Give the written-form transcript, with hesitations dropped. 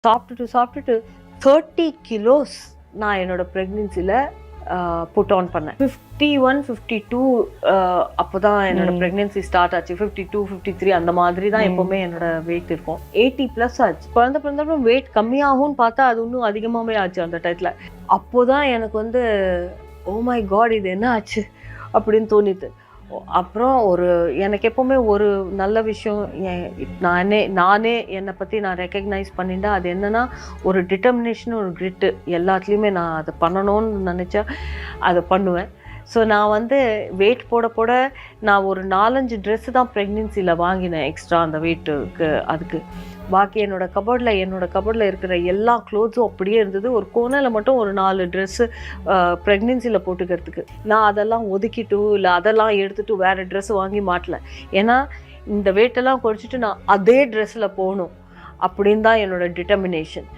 சாப்பிட்டுட்டு 30 கிலோஸ் நான் என்னோட ப்ரெக்னென்சியில் புட் ஆன் பண்ணேன். 51, 52 அப்போ தான் என்னோட ப்ரெக்னென்சி ஸ்டார்ட் ஆச்சு. 52, 53 அந்த மாதிரி தான் எப்போவுமே என்னோட வெயிட் இருக்கும். 80+ ஆச்சு. குழந்தை பிறந்தப்பறம் வெயிட் கம்மியாகும்னு பார்த்தா அது இன்னும் அதிகமாகவே ஆச்சு அந்த டயத்தில். அப்போ தான் எனக்கு வந்து ஓ மை காட் இது என்ன ஆச்சு அப்படின்னு தோணிது. அப்புறம் எனக்கு எப்போவுமே ஒரு நல்ல விஷயம் நானே என்னை பற்றி நான் ரெக்கக்னைஸ் பண்ணிட்டேன். அது என்னென்னா ஒரு டிட்டர்மினேஷன், ஒரு கிரிட்டு எல்லாத்துலேயுமே நான் அதை பண்ணணும்னு நினச்சா அதை பண்ணுவேன். ஸோ நான் வந்து வெயிட் போட நான் ஒரு 4-5 ட்ரெஸ்ஸு தான் ப்ரெக்னென்சியில் வாங்கினேன் எக்ஸ்ட்ரா அந்த வெயிட்டுக்கு. அதுக்கு பாக்கி என்னோட கபோர்டில் இருக்கிற எல்லா க்ளோத்ஸும் அப்படியே இருந்தது. ஒரு கோனையில் மட்டும் ஒரு 4 ட்ரெஸ்ஸு ப்ரெக்னென்சியில் போட்டுக்கிறதுக்கு. நான் அதெல்லாம் ஒதுக்கிட்டு இல்லை அதெல்லாம் எடுத்துகிட்டு வேறு ட்ரெஸ்ஸு வாங்கி மாட்டல. ஏன்னா இந்த வெயிட்டெல்லாம் குறைச்சிட்டு நான் அதே ட்ரெஸ்ஸில் போகணும் அப்படின்னு தான் என்னோடய டிட்டர்மினேஷன்.